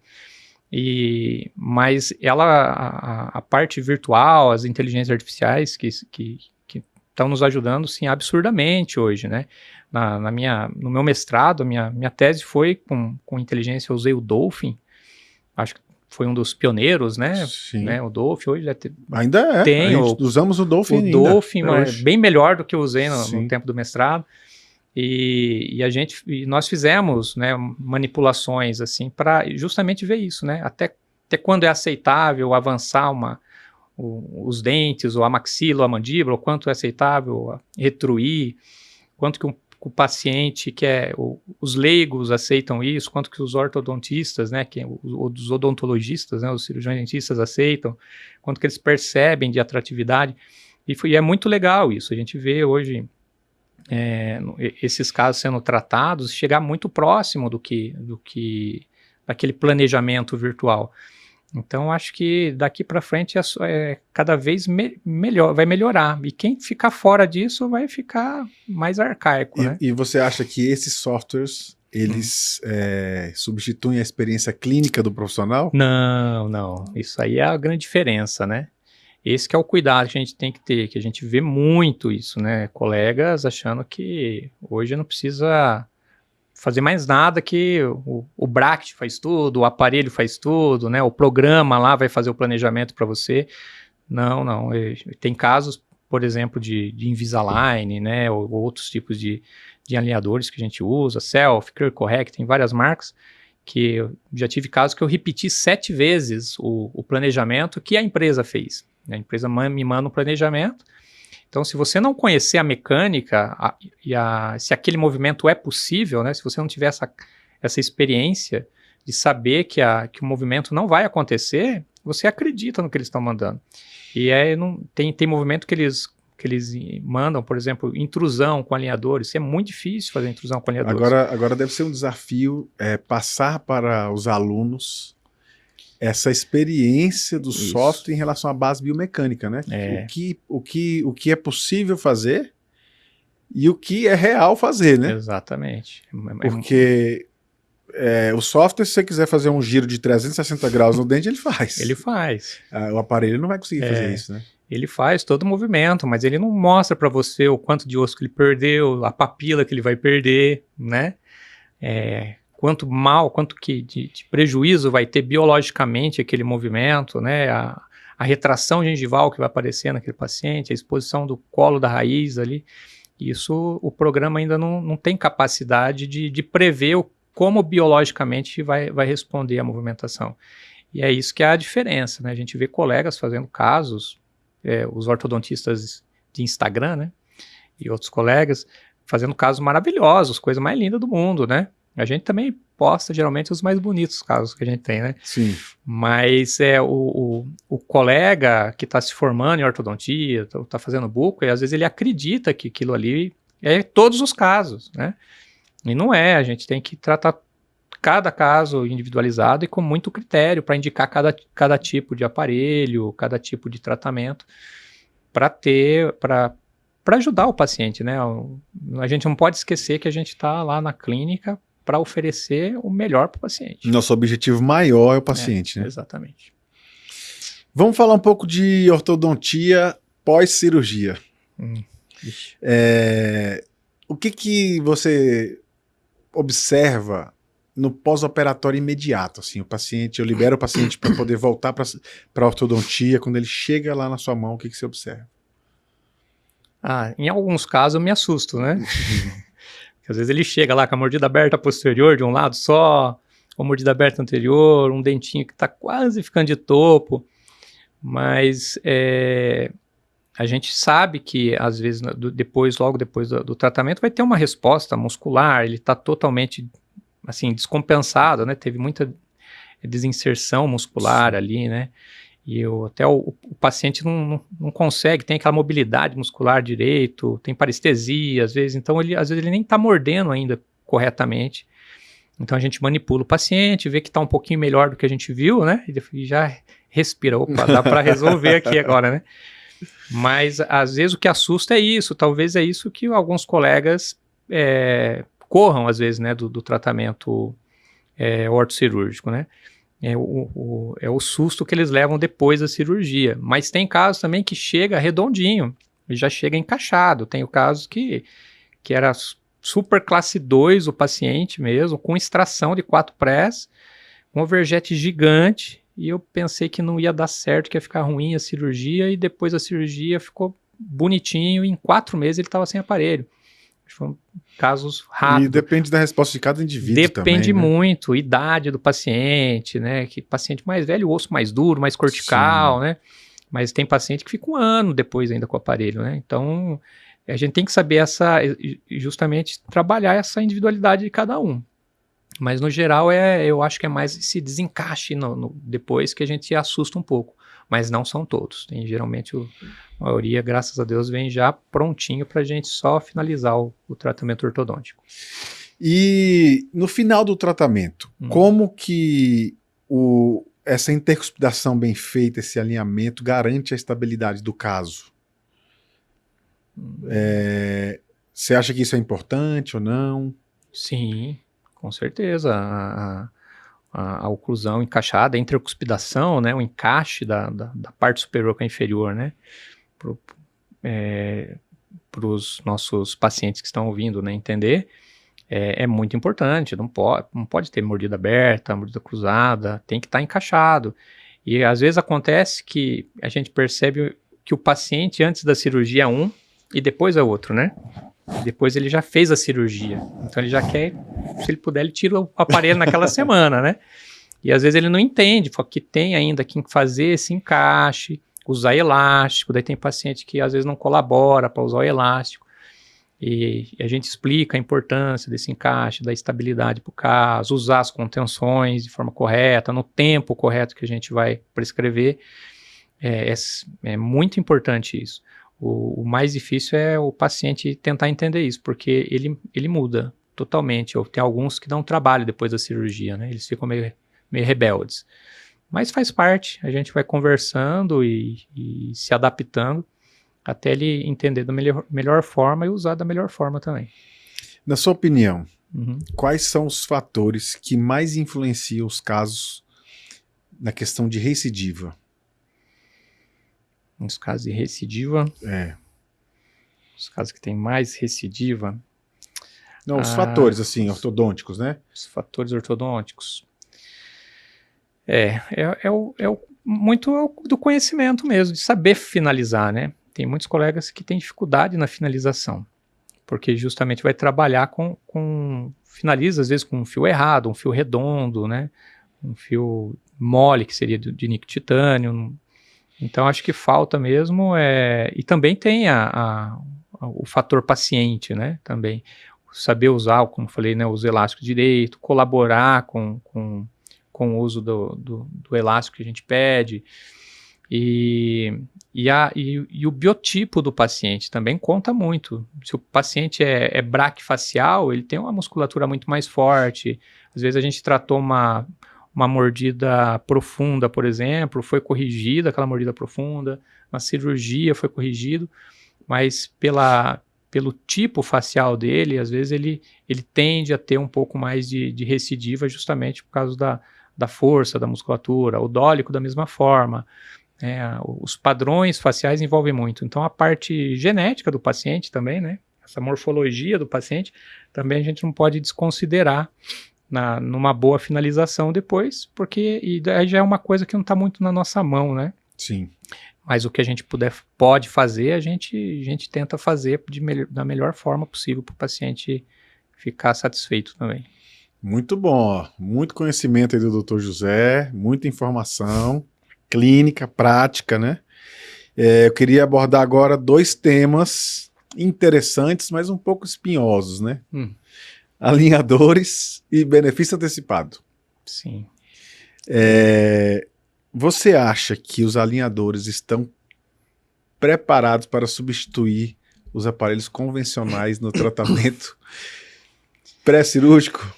Mas a parte virtual, as inteligências artificiais que estão nos ajudando, sim, absurdamente hoje, né? No meu mestrado, a minha tese foi com inteligência, eu usei o Dolphin, acho que foi um dos pioneiros, né? Sim. O Dolphin hoje ainda usamos o Dolphin ainda. O Dolphin é bem melhor do que eu usei no tempo do mestrado. E nós fizemos, né, manipulações assim para justamente ver isso, né? Até quando é aceitável avançar os dentes, ou a maxila, ou a mandíbula, o quanto é aceitável retruir, quanto que o paciente os leigos aceitam isso, quanto que os ortodontistas, né, os odontologistas, né, os cirurgiões dentistas aceitam, quanto que eles percebem de atratividade, e é muito legal isso, a gente vê hoje esses casos sendo tratados, chegar muito próximo do que daquele planejamento virtual. Então, acho que daqui para frente cada vez vai melhorar. E quem ficar fora disso vai ficar mais arcaico, né? E você acha que esses softwares, eles substituem a experiência clínica do profissional? Não. Isso aí é a grande diferença, né? Esse que é o cuidado que a gente tem que ter, que a gente vê muito isso, né? Colegas achando que hoje não precisa fazer mais nada, que o bracket faz tudo, o aparelho faz tudo, né? O programa lá vai fazer o planejamento para você. Não. Tem casos, por exemplo, de Invisalign, né? Ou outros tipos de alinhadores que a gente usa, Self, ClearCorrect, tem várias marcas, que eu já tive casos que eu repeti 7 vezes o planejamento que a empresa fez. A empresa me manda um planejamento. Então, se você não conhecer a mecânica se aquele movimento é possível, né? Se você não tiver essa experiência de saber que o movimento não vai acontecer, você acredita no que eles estão mandando. E tem movimento que eles mandam, por exemplo, intrusão com alinhadores. Isso é muito difícil fazer intrusão com alinhadores. Agora deve ser um desafio passar para os alunos essa experiência do software em relação à base biomecânica, né? O que é possível fazer e o que é real fazer, né? Exatamente. Porque o software, se você quiser fazer um giro de 360 graus no dente, ele faz. Ele faz. O aparelho não vai conseguir fazer isso, né? Ele faz todo o movimento, mas ele não mostra para você o quanto de osso que ele perdeu, a papila que ele vai perder, né? Quanto que de prejuízo vai ter biologicamente aquele movimento, né? A retração gengival que vai aparecer naquele paciente, a exposição do colo da raiz ali. Isso o programa ainda não tem capacidade de prever como biologicamente vai responder à movimentação. E é isso que é a diferença, né? A gente vê colegas fazendo casos, os ortodontistas de Instagram, né? E outros colegas fazendo casos maravilhosos, coisa mais linda do mundo, né? A gente também posta geralmente os mais bonitos casos que a gente tem, né? Sim. Mas o colega que está se formando em ortodontia, está fazendo buco, e às vezes ele acredita que aquilo ali é todos os casos, né? E não é, a gente tem que tratar cada caso individualizado e com muito critério para indicar cada tipo de aparelho, cada tipo de tratamento, para ajudar o paciente, né? A gente não pode esquecer que a gente está lá na clínica para oferecer o melhor para o paciente. Nosso objetivo maior é o paciente, né? Exatamente. Vamos falar um pouco de ortodontia pós-cirurgia. O que você observa no pós-operatório imediato? Assim, eu libero o paciente para poder voltar para a ortodontia. Quando ele chega lá na sua mão, o que você observa? Em alguns casos eu me assusto, né? Às vezes ele chega lá com a mordida aberta posterior de um lado só, ou mordida aberta anterior, um dentinho que está quase ficando de topo, mas a gente sabe que às vezes logo depois do tratamento vai ter uma resposta muscular, ele está totalmente assim, descompensado, né? Teve muita desinserção muscular ali, né? E até o paciente não consegue, tem aquela mobilidade muscular direito, tem parestesia às vezes, então às vezes ele nem está mordendo ainda corretamente. Então a gente manipula o paciente, vê que está um pouquinho melhor do que a gente viu, né? E já respira, opa, dá para resolver aqui agora, né? Mas às vezes o que assusta é isso, talvez é isso que alguns colegas corram às vezes, né, do tratamento ortocirúrgico, né? É o susto que eles levam depois da cirurgia. Mas tem casos também que chega redondinho, e já chega encaixado. Tem o caso que era super classe 2 o paciente mesmo, com extração de 4 prés, um overjet gigante, e eu pensei que não ia dar certo, que ia ficar ruim a cirurgia, e depois a cirurgia ficou bonitinho, e em 4 meses ele estava sem aparelho. Foram casos rápidos. E depende da resposta de cada indivíduo também, Depende né? muito, idade do paciente, né? Que paciente mais velho, o osso mais duro, mais cortical, né? Mas tem paciente que fica 1 ano depois ainda com o aparelho, né? Então, a gente tem que saber justamente trabalhar essa individualidade de cada um. Mas, no geral, eu acho que é mais esse desencaixe depois que a gente assusta um pouco. Mas não são todos. Tem geralmente a maioria, graças a Deus, vem já prontinho para a gente só finalizar o tratamento ortodôntico. E no final do tratamento, como que essa intercuspidação bem feita, esse alinhamento, garante a estabilidade do caso? Você acha que isso é importante ou não? Sim, com certeza. A oclusão encaixada, a intercuspidação, né, o encaixe da parte superior com a inferior, né, para os nossos pacientes que estão ouvindo, né, entender, é muito importante. Não pode ter mordida aberta, mordida cruzada, tem que estar encaixado. E às vezes acontece que a gente percebe que o paciente antes da cirurgia é um e depois é outro, né? Depois ele já fez a cirurgia, então ele já quer, se ele puder, ele tira o aparelho naquela semana, né? E às vezes ele não entende, porque tem ainda que fazer esse encaixe, usar elástico, daí tem paciente que às vezes não colabora para usar o elástico, e a gente explica a importância desse encaixe, da estabilidade para o caso, usar as contenções de forma correta, no tempo correto que a gente vai prescrever. É muito importante isso. O mais difícil é o paciente tentar entender isso, porque ele muda totalmente. Ou tem alguns que dão trabalho depois da cirurgia, né? Eles ficam meio rebeldes. Mas faz parte, a gente vai conversando e se adaptando até ele entender da melhor forma e usar da melhor forma também. Na sua opinião, Uhum. Quais são os fatores que mais influenciam os casos na questão de recidiva? Nos casos de recidiva, É. os casos que tem mais recidiva, Não, os fatores, assim, ortodônticos, né? os fatores ortodônticos. Muito do conhecimento mesmo, de saber finalizar, né? Tem muitos colegas que têm dificuldade na finalização, porque justamente vai trabalhar finaliza às vezes com um fio errado, um fio redondo, né? Um fio mole, que seria de níquel titânio. Então, acho que falta mesmo, e também tem o fator paciente, né? Também, saber usar, como falei, né, os elásticos direito, colaborar com o uso do elástico que a gente pede, e o biotipo do paciente também conta muito. Se o paciente é braquifacial, ele tem uma musculatura muito mais forte. Às vezes a gente tratou uma mordida profunda, por exemplo, foi corrigida aquela mordida profunda, na cirurgia foi corrigido, mas pelo tipo facial dele, às vezes ele tende a ter um pouco mais de recidiva, justamente por causa da força da musculatura. O dólico da mesma forma. Os padrões faciais envolvem muito. Então, a parte genética do paciente também, né? Essa morfologia do paciente, também a gente não pode desconsiderar numa boa finalização depois, porque aí já é uma coisa que não está muito na nossa mão, né? Sim. Mas o que a gente pode fazer, a gente tenta fazer da melhor forma possível para o paciente ficar satisfeito também. Muito bom, ó. Muito conhecimento aí do Dr. José, muita informação, clínica, prática, né? Eu queria abordar agora 2 temas interessantes, mas um pouco espinhosos, né? Alinhadores e benefício antecipado. Sim. Você acha que os alinhadores estão preparados para substituir os aparelhos convencionais no tratamento pré-cirúrgico?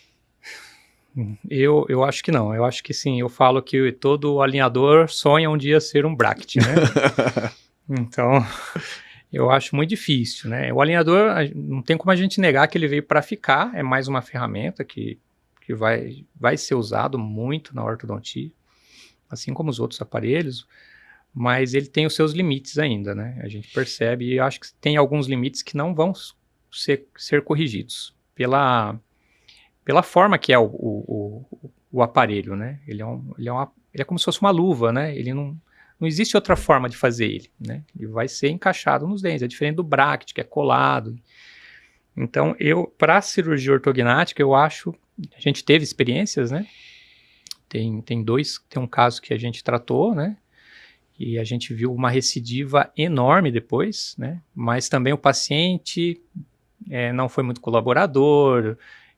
Eu acho que não. Eu acho que sim. Eu falo que todo alinhador sonha um dia ser um bracket, né? Então, eu acho muito difícil, né? O alinhador, não tem como a gente negar que ele veio para ficar. É mais uma ferramenta que vai ser usado muito na ortodontia, assim como os outros aparelhos, mas ele tem os seus limites ainda, né? A gente percebe, e eu acho que tem alguns limites que não vão ser corrigidos pela forma que é o aparelho, né? Ele é como se fosse uma luva, né? Ele não existe outra forma de fazer ele, né? Ele vai ser encaixado nos dentes, é diferente do bracket, que é colado. Então, para a cirurgia ortognática, eu acho, a gente teve experiências, né? Tem um caso que a gente tratou, né? E a gente viu uma recidiva enorme depois, né? Mas também o paciente não foi muito colaborador,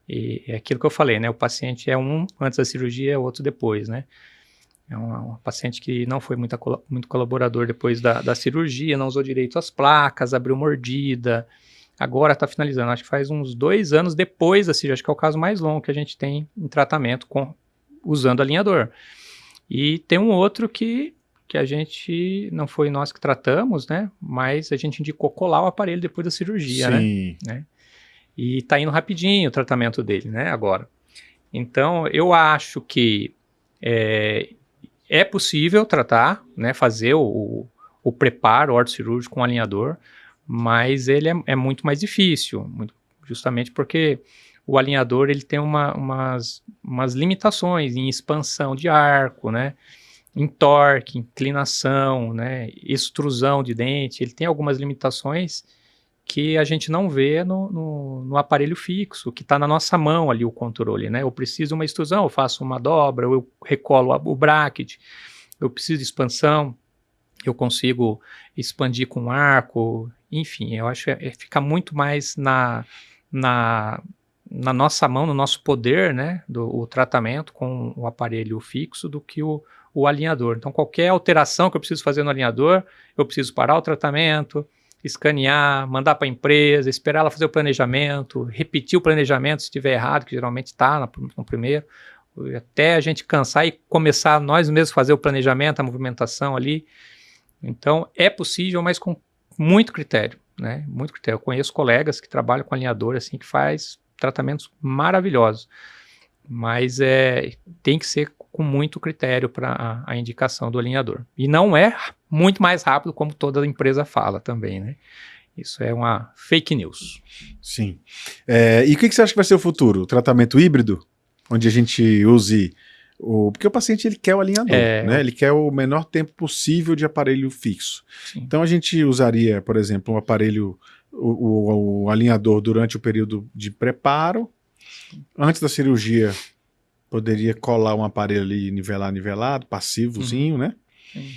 e é aquilo que eu falei, né? O paciente é um antes da cirurgia, o outro depois, né? É um paciente que não foi muito colaborador depois da cirurgia, não usou direito as placas, abriu mordida, agora está finalizando. Acho que faz uns 2 anos depois da cirurgia, acho que é o caso mais longo que a gente tem em tratamento usando alinhador. E tem um outro que a gente, não foi nós que tratamos, né? Mas a gente indicou colar o aparelho depois da cirurgia, né? E tá indo rapidinho o tratamento dele, né? Agora. Então, eu acho que é possível tratar, né? Fazer o preparo ortocirúrgico com alinhador, mas ele é muito mais difícil, justamente porque o alinhador ele tem umas limitações em expansão de arco, né? Em torque, inclinação, né? Extrusão de dente. Ele tem algumas limitações que a gente não vê no aparelho fixo, que está na nossa mão ali o controle, né? Eu preciso de uma extrusão, eu faço uma dobra, ou eu recolo o bracket, eu preciso de expansão, eu consigo expandir com arco, enfim, eu acho que fica muito mais na nossa mão, no nosso poder, né, o tratamento com o aparelho fixo do que o alinhador. Então, qualquer alteração que eu preciso fazer no alinhador, eu preciso parar o tratamento, escanear, mandar para a empresa, esperar ela fazer o planejamento, repetir o planejamento se estiver errado, que geralmente está no primeiro, até a gente cansar e começar nós mesmos fazer o planejamento, a movimentação ali. Então, é possível, mas com muito critério, né? Muito critério. Eu conheço colegas que trabalham com alinhador, assim, que faz tratamentos maravilhosos, mas tem que ser com muito critério para a indicação do alinhador. E não é muito mais rápido como toda empresa fala também, né? Isso é uma fake news. Sim. E o que você acha que vai ser o futuro? O tratamento híbrido? Onde a gente use... Porque o paciente ele quer o alinhador, né? Ele quer o menor tempo possível de aparelho fixo. Sim. Então a gente usaria, por exemplo, um aparelho, o alinhador durante o período de preparo. Antes da cirurgia, poderia colar um aparelho ali nivelado, passivozinho, né? Sim.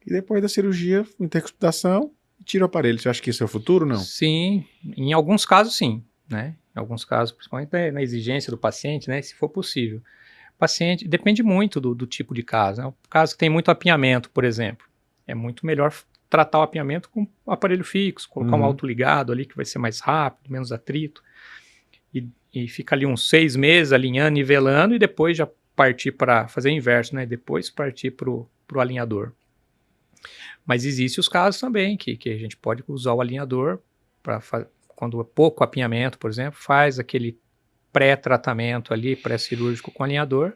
E depois da cirurgia, intercapitação, tira o aparelho. Você acha que isso é o futuro ou não? Sim, em alguns casos sim, né? Em alguns casos, principalmente na exigência do paciente, né? Se for possível. Paciente, depende muito do tipo de caso, né? O caso que tem muito apinhamento, por exemplo, é muito melhor tratar o apinhamento com um aparelho fixo, colocar um autoligado ali que vai ser mais rápido, menos atrito, e fica ali uns 6 meses alinhando, nivelando, e depois já partir para fazer o inverso, né? Depois partir para o alinhador. Mas existem os casos também que a gente pode usar o alinhador para quando é pouco apinhamento, por exemplo, faz aquele pré-tratamento ali, pré-cirúrgico com alinhador,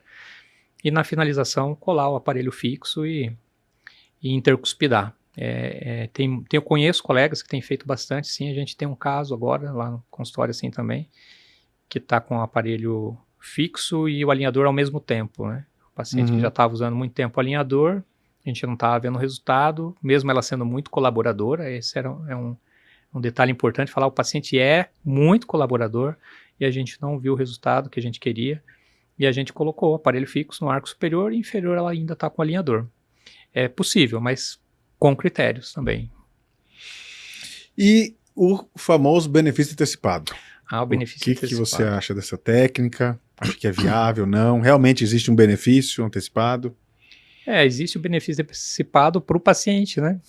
e na finalização colar o aparelho fixo e intercuspidar. Eu conheço colegas que têm feito bastante, sim, a gente tem um caso agora lá no consultório assim também, que está com o aparelho fixo e o alinhador ao mesmo tempo, né? O paciente que já estava usando muito tempo o alinhador, a gente não estava vendo resultado, mesmo ela sendo muito colaboradora, esse é um detalhe importante, falar, o paciente é muito colaborador, e a gente não viu o resultado que a gente queria, e a gente colocou o aparelho fixo no arco superior, e inferior ela ainda está com alinhador. É possível, mas com critérios também. E o famoso benefício antecipado? O benefício antecipado. O que você acha dessa técnica? Acha que é viável, não? Realmente existe um benefício antecipado? Existe o benefício antecipado para o paciente, né?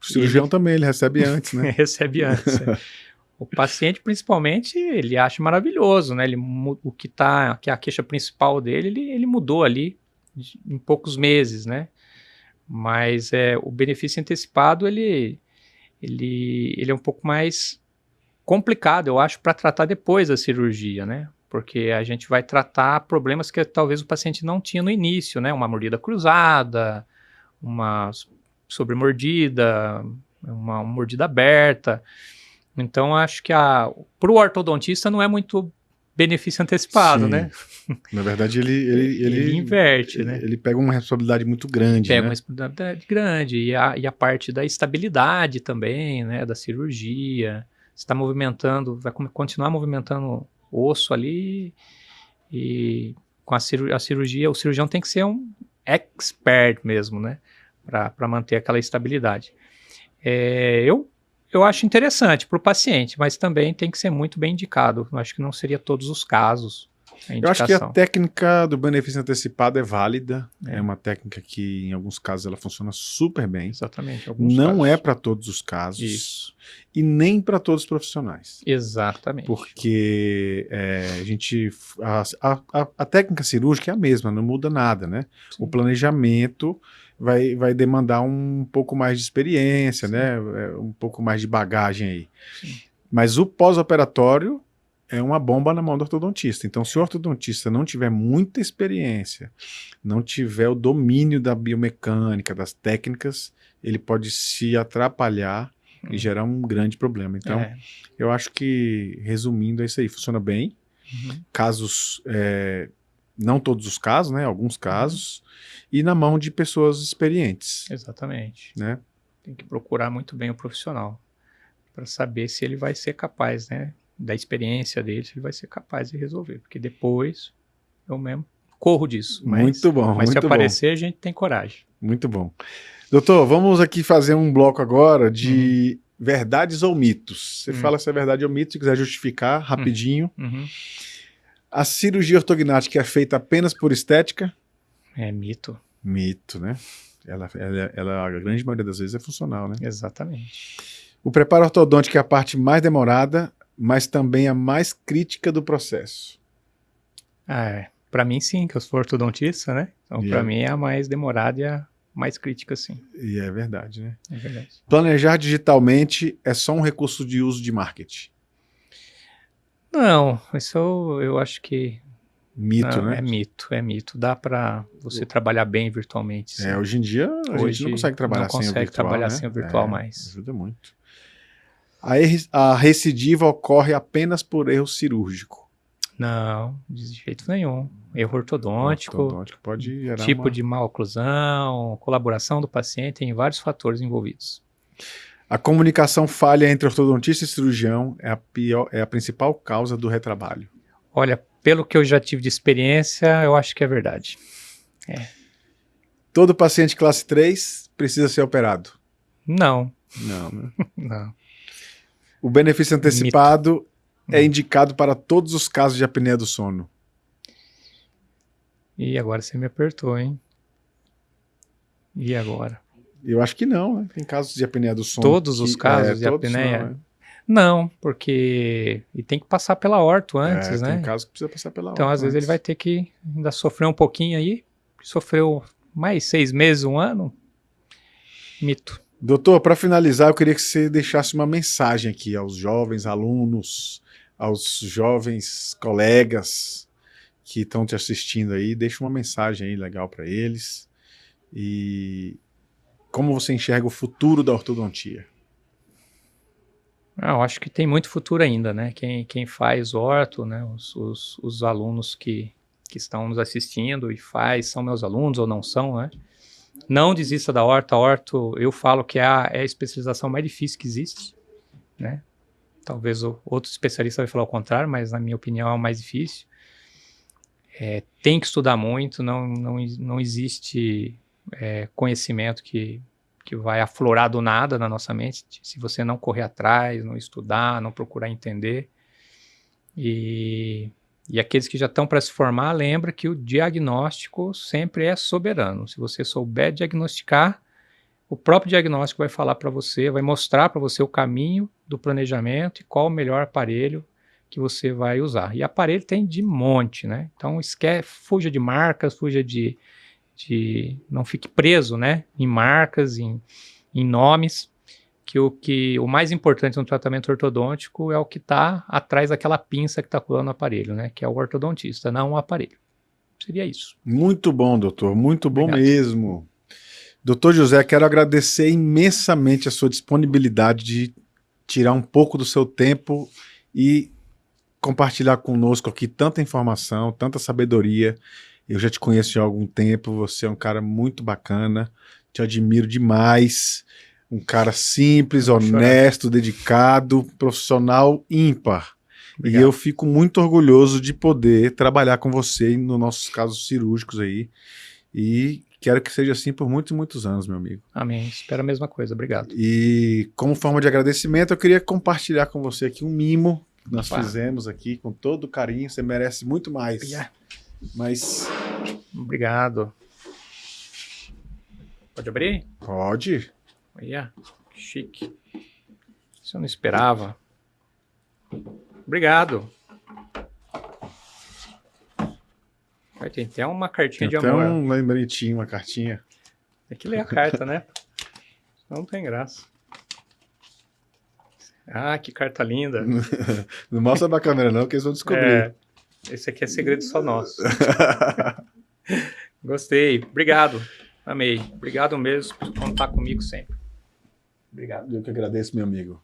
O cirurgião também, ele recebe antes, né? Recebe antes. O paciente, principalmente, ele acha maravilhoso, né? Que é a queixa principal dele, ele mudou ali em poucos meses, né? Mas o benefício antecipado, ele é um pouco mais complicado, eu acho, para tratar depois da cirurgia, né? Porque a gente vai tratar problemas que talvez o paciente não tinha no início, né? Uma mordida cruzada, uma sobremordida, uma mordida aberta. Então, acho que para o ortodontista não é muito benefício antecipado, Sim. né? Na verdade, ele inverte, né? Ele pega uma responsabilidade muito grande, Pega né? uma responsabilidade grande. E a parte da estabilidade também, né? Da cirurgia. Você está movimentando, vai continuar movimentando o osso ali. E com a cirurgia, o cirurgião tem que ser um expert mesmo, né? Para manter aquela estabilidade. Eu acho interessante para o paciente, mas também tem que ser muito bem indicado. Eu acho que não seria todos os casos a indicação. Eu acho que a técnica do benefício antecipado é válida. É uma técnica que, em alguns casos, ela funciona super bem. Exatamente. Não é para todos os casos. Isso. E nem para todos os profissionais. Exatamente. Porque a técnica cirúrgica é a mesma, não muda nada, né? Sim. O planejamento vai demandar um pouco mais de experiência, sim, né? Um pouco mais de bagagem aí. Sim. Mas o pós-operatório é uma bomba na mão do ortodontista. Então, se o ortodontista não tiver muita experiência, não tiver o domínio da biomecânica, das técnicas, ele pode se atrapalhar e gerar um grande problema. Então, eu acho que, resumindo, é isso aí. Funciona bem. Casos, não todos os casos, né? Alguns casos. E na mão de pessoas experientes. Exatamente. Né? Tem que procurar muito bem o profissional para saber se ele vai ser capaz, né? Da experiência dele, se ele vai ser capaz de resolver. Porque depois eu mesmo corro disso. Muito bom. Mas muito se aparecer, a gente tem coragem. Muito bom. Doutor, vamos aqui fazer um bloco agora de verdades ou mitos. Você fala se é verdade ou mito, se quiser justificar rapidinho. A cirurgia ortognática é feita apenas por estética? É mito. Mito, né? Ela, a grande maioria das vezes, é funcional, né? Exatamente. O preparo ortodôntico é a parte mais demorada, mas também a mais crítica do processo. Para mim, sim, que eu sou ortodontista, né? Então, para mim, é a mais demorada e a mais crítica, sim. E é verdade, né? É verdade. Planejar digitalmente é só um recurso de uso de marketing? Não, isso eu acho que Mito, não, né? é mito. Dá para você trabalhar bem virtualmente, sim. Hoje em dia a gente não consegue trabalhar sem o virtual, né? sem o virtual mais. Ajuda muito. A recidiva ocorre apenas por erro cirúrgico. Não, de jeito nenhum. Erro ortodôntico, pode gerar tipo de má oclusão, colaboração do paciente, tem vários fatores envolvidos. A comunicação falha entre ortodontista e cirurgião é a principal causa do retrabalho. Olha, pelo que eu já tive de experiência, eu acho que é verdade. Todo paciente classe 3 precisa ser operado. Não. Não, né? Não. O benefício antecipado é indicado para todos os casos de apneia do sono. E agora você me apertou, hein? E agora? Eu acho que não, né? Tem casos de apneia do sono. Todos os casos de apneia? Não, porque... E tem que passar pela orto antes, né? Tem casos que precisa passar pela orto. Então, às vezes, ele vai ter que ainda sofrer um pouquinho aí. Sofreu mais 6 meses, 1 ano. Mito. Doutor, para finalizar, eu queria que você deixasse uma mensagem aqui aos jovens alunos, aos jovens colegas que estão te assistindo aí. Deixa uma mensagem aí legal para eles. E como você enxerga o futuro da ortodontia? Eu acho que tem muito futuro ainda, né? Quem faz orto, né? Os alunos que estão nos assistindo e são meus alunos ou não são, né? Não desista da orto. A orto, eu falo que é a especialização mais difícil que existe, né? Talvez outro especialista vai falar o contrário, mas na minha opinião é o mais difícil. Tem que estudar muito, não existe conhecimento que vai aflorar do nada na nossa mente, se você não correr atrás, não estudar, não procurar entender. E aqueles que já estão para se formar, lembra que o diagnóstico sempre é soberano. Se você souber diagnosticar, o próprio diagnóstico vai falar para você, vai mostrar para você o caminho do planejamento e qual o melhor aparelho que você vai usar. E aparelho tem de monte, né? Então fuja de marcas, fuja de não fique preso, né, em marcas, em nomes, que o mais importante no tratamento ortodôntico é o que está atrás daquela pinça que está colando o aparelho, né, que é o ortodontista, não o aparelho. Seria isso. Muito bom, doutor, muito bom mesmo. Doutor José, quero agradecer imensamente a sua disponibilidade de tirar um pouco do seu tempo e compartilhar conosco aqui tanta informação, tanta sabedoria. Eu já te conheço há algum tempo, você é um cara muito bacana, te admiro demais, um cara simples, honesto, dedicado, profissional ímpar. Obrigado. E eu fico muito orgulhoso de poder trabalhar com você nos nossos casos cirúrgicos aí, e quero que seja assim por muitos e muitos anos, meu amigo. Amém, espero a mesma coisa, obrigado. E como forma de agradecimento, eu queria compartilhar com você aqui um mimo que nós fizemos aqui com todo carinho, você merece muito mais. Mas... Obrigado. Pode abrir? Pode. Olha, que chique. Isso eu não esperava. Obrigado. Tem até uma cartinha de amor. Tem um lembretinho, uma cartinha. Tem que ler a carta, né? Não tem graça. Ah, que carta linda. Não mostra pra câmera não, que eles vão descobrir. Esse aqui é segredo só nosso. Gostei. Obrigado. Amei. Obrigado mesmo por contar comigo sempre. Obrigado. Eu que agradeço, meu amigo.